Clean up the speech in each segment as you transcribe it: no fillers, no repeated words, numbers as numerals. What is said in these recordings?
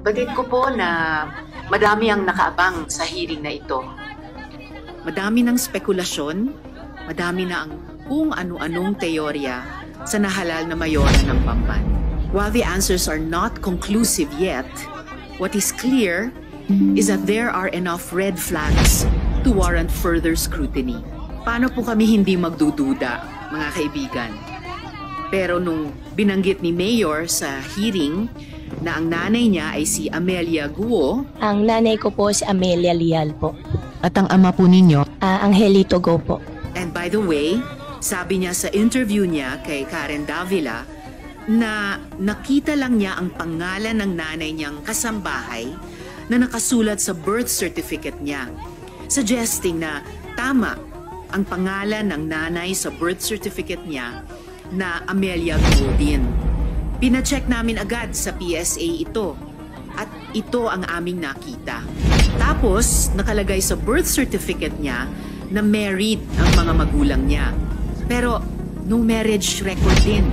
Batid ko po na madami ang nakaabang sa hearing na ito. Madami ng spekulasyon, madami na ang kung ano-anong teorya sa nahalal na mayora ng Bamban. While the answers are not conclusive yet, what is clear is that there are enough red flags to warrant further scrutiny. Paano po kami hindi magdududa, mga kaibigan? Pero nung binanggit ni Mayor sa hearing na ang nanay niya ay si Amelia Guo. Ang nanay ko po si Amelia Lial po. At ang ama po ninyo? Angelito Go po. And by the way, sabi niya sa interview niya kay Karen Davila na nakita lang niya ang pangalan ng nanay niyang kasambahay na nakasulat sa birth certificate niya, suggesting na tama ang pangalan ng nanay sa birth certificate niya na Amelia Guo din. Pina-check namin agad sa PSA ito at ito ang aming nakita. Tapos nakalagay sa birth certificate niya na married ang mga magulang niya. Pero no marriage record din.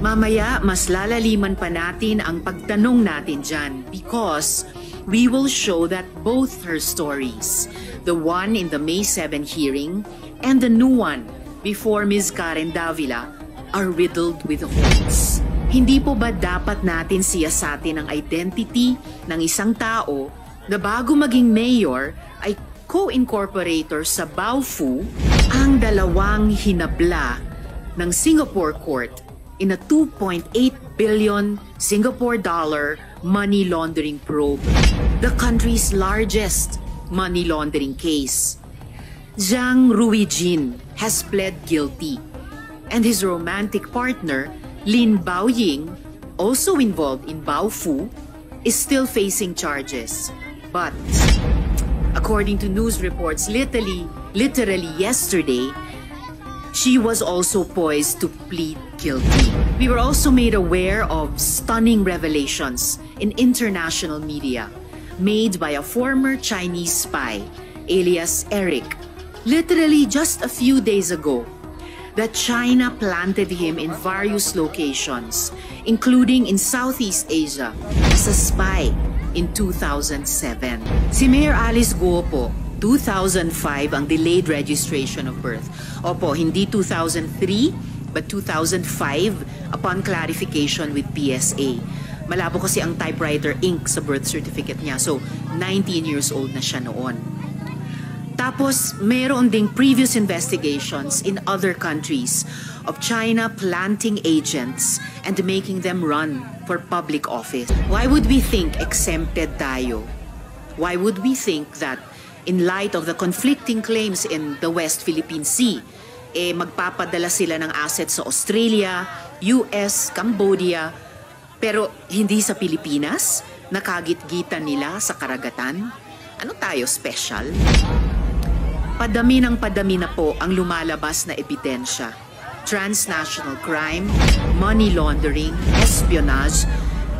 Mamaya mas lalaliman pa natin ang pagtanong natin dyan because we will show that both her stories, the one in the May 7 hearing and the new one before Ms. Karen Davila, are riddled with holes. Hindi po ba dapat natin siyasatin ang identity ng isang tao na bago maging mayor ay co-incorporator sa Baofu ang dalawang hinabla ng Singapore court in a 2.8 billion Singapore dollar money laundering probe, the country's largest money laundering case. Zhang Ruijin has pled guilty, and his romantic partner, Lin Baoying, also involved in Baofu, is still facing charges. But, according to news reports literally yesterday, she was also poised to plead guilty. We were also made aware of stunning revelations in international media made by a former Chinese spy, alias Eric, literally just a few days ago, that China planted him in various locations, including in Southeast Asia, as a spy in 2007. Si Mayor Alice Guo po, 2005 ang delayed registration of birth. Opo, hindi 2003, but 2005 upon clarification with PSA. Malabo kasi ang typewriter ink sa birth certificate niya. So, 19 years old na siya noon. Tapos, mayroon ding previous investigations in other countries of China planting agents and making them run for public office. Why would we think exempted tayo? Why would we think that in light of the conflicting claims in the West Philippine Sea, magpapadala sila ng assets sa Australia, US, Cambodia, pero hindi sa Pilipinas? Nakagit-gitan nila sa karagatan? Ano tayo special? Padami ng padami na po ang lumalabas na ebidensya. Transnational crime, money laundering, espionage.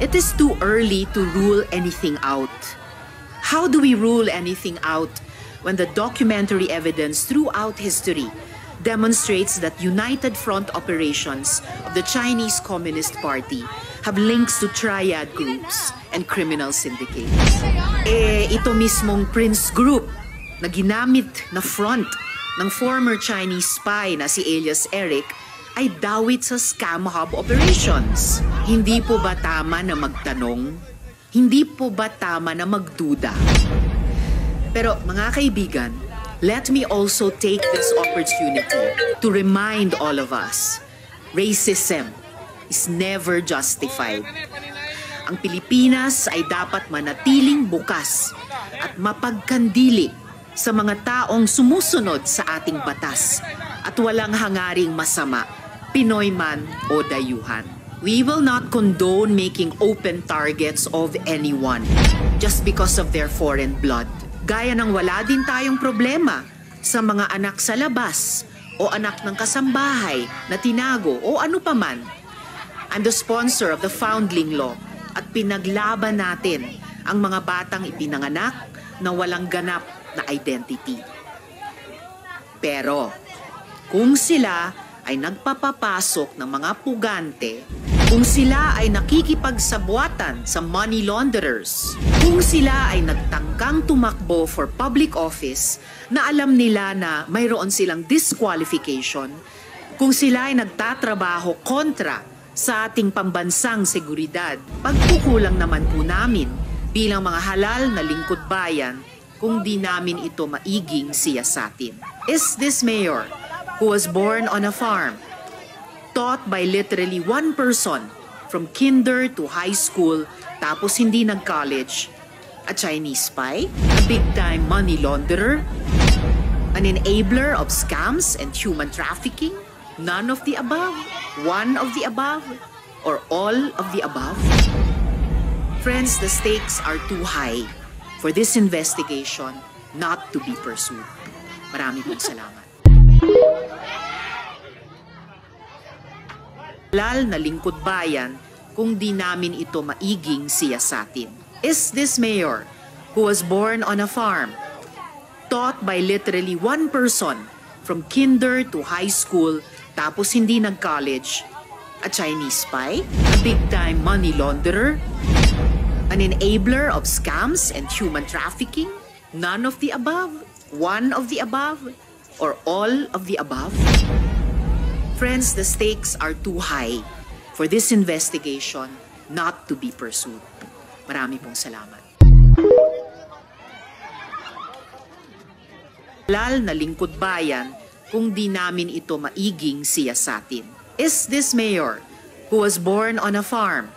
It is too early to rule anything out. How do we rule anything out when the documentary evidence throughout history demonstrates that united front operations of the Chinese Communist Party have links to triad groups and criminal syndicates? Ito mismong Prince Group na ginamit na front ng former Chinese spy na si alias Eric ay dawit sa scam hub operations. Hindi po ba tama na magtanong? Hindi po ba tama na magduda? Pero mga kaibigan, let me also take this opportunity to remind all of us, racism is never justified. Ang Pilipinas ay dapat manatiling bukas at mapagkandili sa mga taong sumusunod sa ating batas at walang hangaring masama, Pinoy man o dayuhan. We will not condone making open targets of anyone just because of their foreign blood. Gaya ng wala din tayong problema sa mga anak sa labas o anak ng kasambahay na tinago o ano paman. I'm the sponsor of the Foundling Law at pinaglaban natin ang mga batang ipinanganak na walang ganap na identity. Pero kung sila ay nagpapapasok ng mga pugante, kung sila ay nakikipagsabuatan sa money launderers, kung sila ay nagtangkang tumakbo for public office na alam nila na mayroon silang disqualification, kung sila ay nagtatrabaho kontra sa ating pambansang seguridad, pagkukulang naman po namin bilang mga halal na lingkod bayan kung di namin ito maiging siyasatin. Is this mayor who was born on a farm, taught by literally one person from kinder to high school, tapos hindi nag-college, a Chinese spy, a big-time money launderer, an enabler of scams and human trafficking, none of the above, one of the above, or all of the above? Friends, the stakes are too high for this investigation not to be pursued. Marami pong salamat. Halal na lingkod bayan kung di namin ito maiging siyasatin. Is this mayor who was born on a farm, taught by literally one person from kinder to high school, tapos hindi nag-college, a Chinese spy, a big-time money launderer, an enabler of scams and human trafficking, none of the above, one of the above, or all of the above? Friends, the stakes are too high for this investigation not to be pursued. Marami pong salamat. Halal na lingkod bayan kung di namin ito maiging siyasatin. Is this mayor who was born on a farm,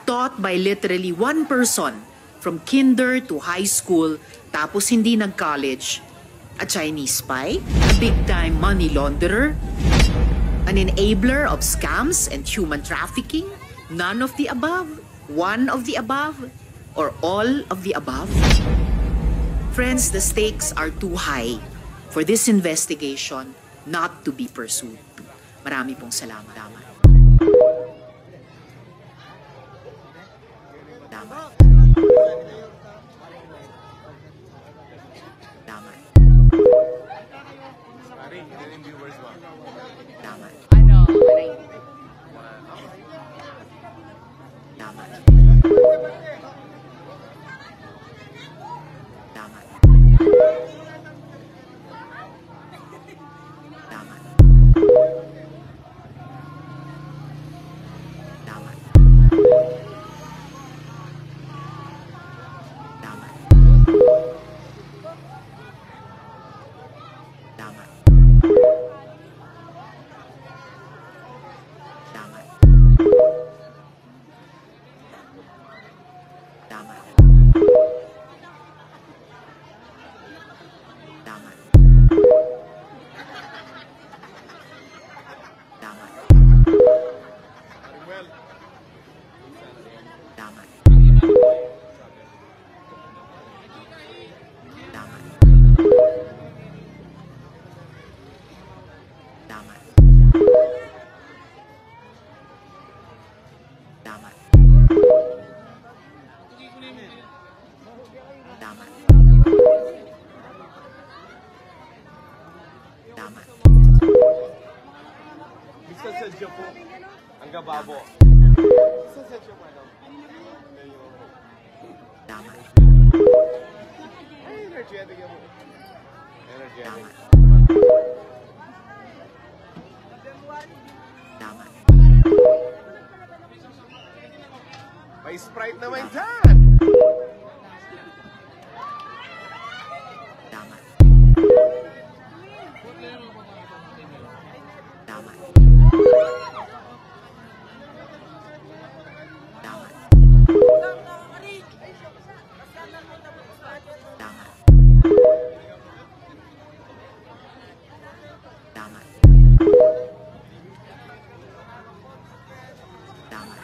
taught by literally one person from kinder to high school, tapos hindi nag-college, a Chinese spy, a big-time money launderer, an enabler of scams and human trafficking, none of the above, one of the above, or all of the above? Friends, the stakes are too high for this investigation not to be pursued. Marami pong salamat. Salamat. Sadya po. Ang gababo. Sadya po, madam. Tama. Ay, energetic yan po. Energetic. Tama. May Sprite naman dyan. Tama. Tama. Tama. Tama. Tama. Tama.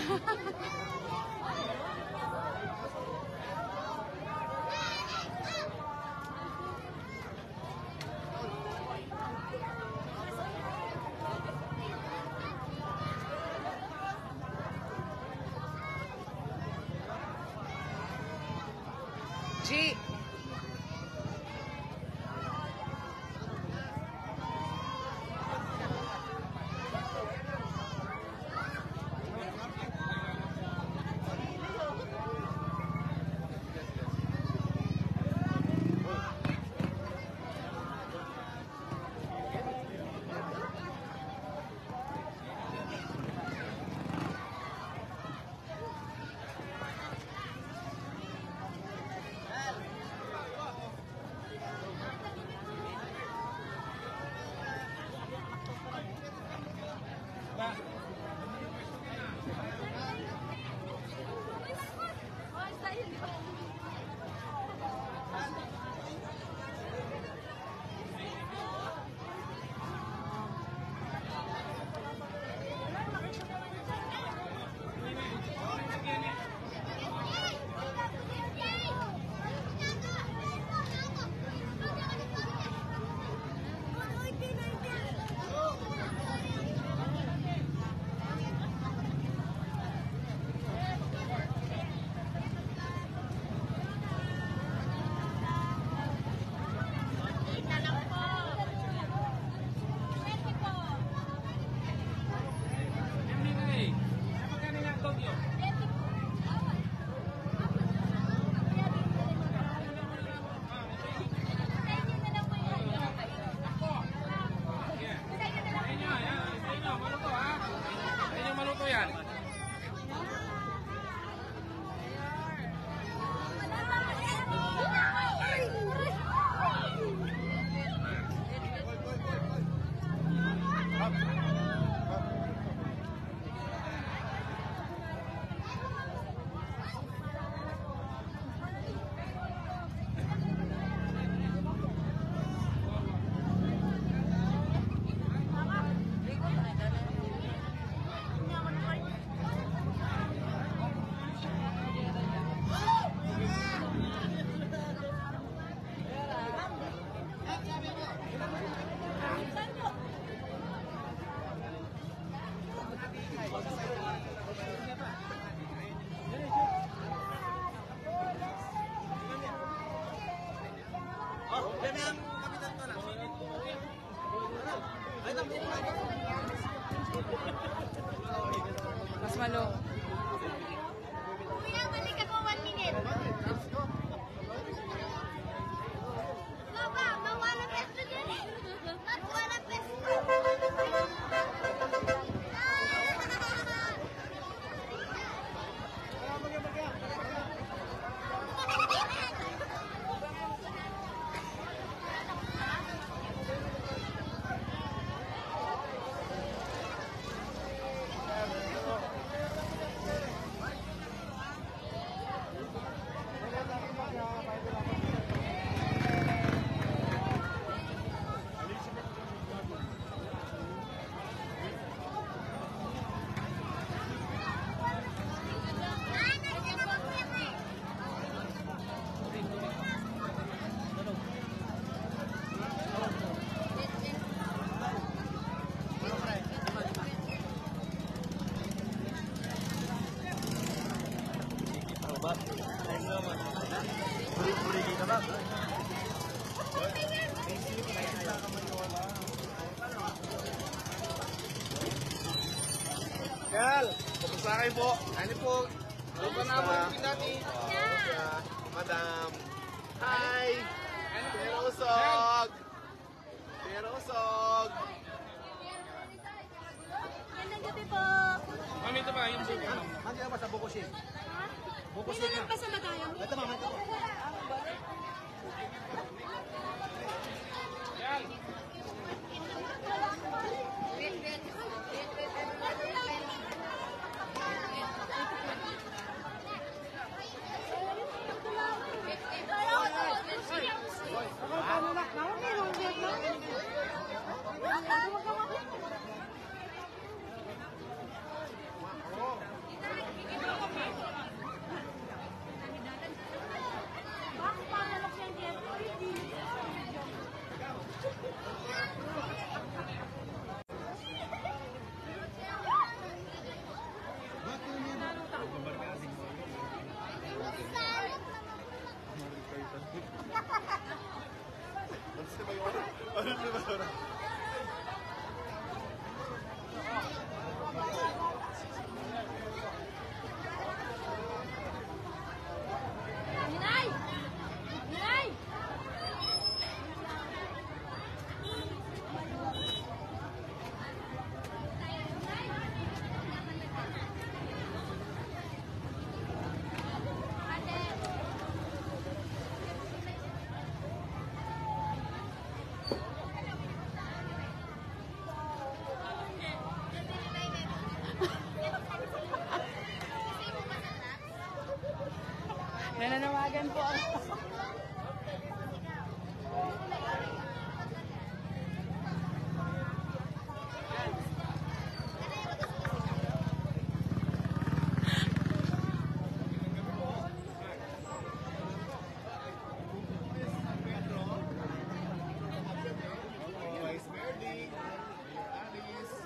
G! Mas malo. Kuya, balik ako 1 minute. Baba, mawala pesto din. Mawala pesto. Kel, kumusta kayo po? Ano po? Ano pa naman natin? Madam. Hi! Pero usog! Pero usog! Magandang gabi po. Mami, ito ba? Yung buko. Hanggang ba sa Bukosin? May nalang pa sa Matayan. Ito ba? Ito ba? Yan. Again po. Vice Merling, Alice.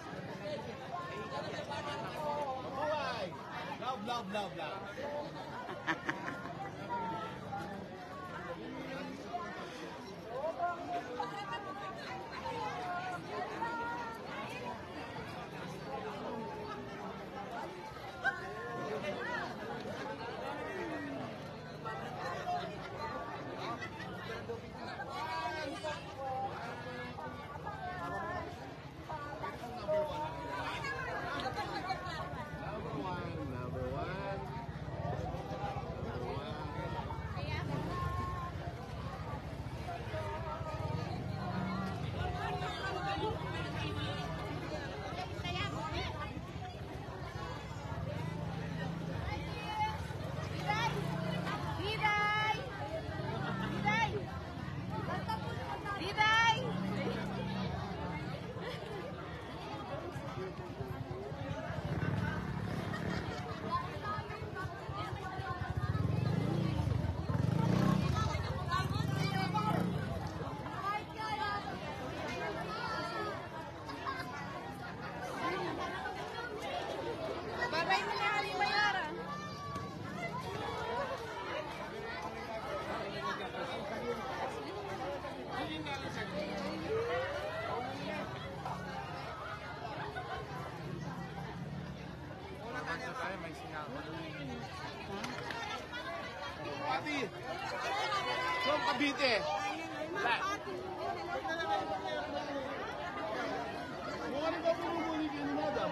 Mabuhay! Love, love, love, love. Number one. Babay mo na kami mayara. Pati! From Cavite. Mukha rin ba pinumuli kayo ni Madam?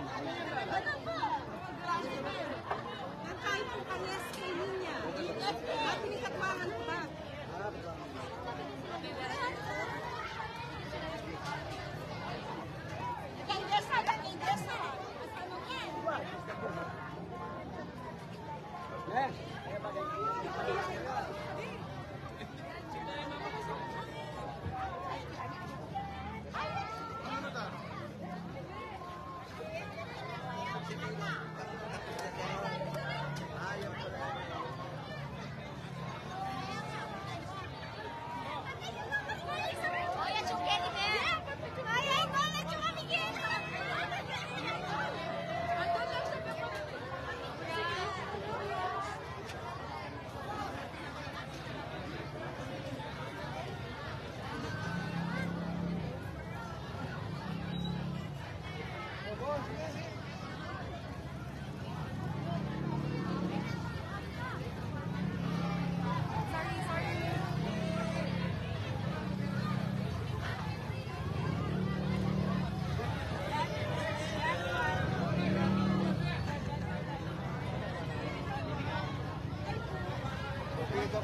Nagkain po kami sa kainin niya. At pinikatwangan ko ba? Nagkaindesa! Nagkaindesa! Oye, chunguete, ay, ay, no, le echó a Miguel.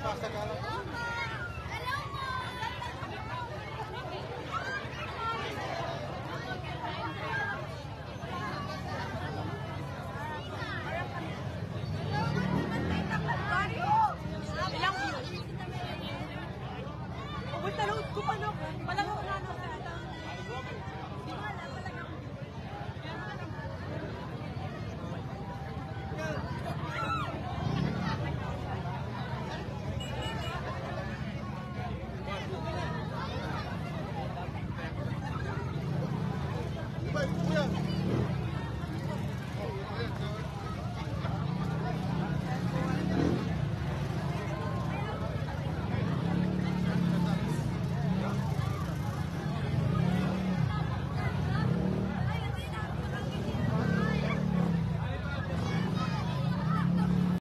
Pasta ka lang.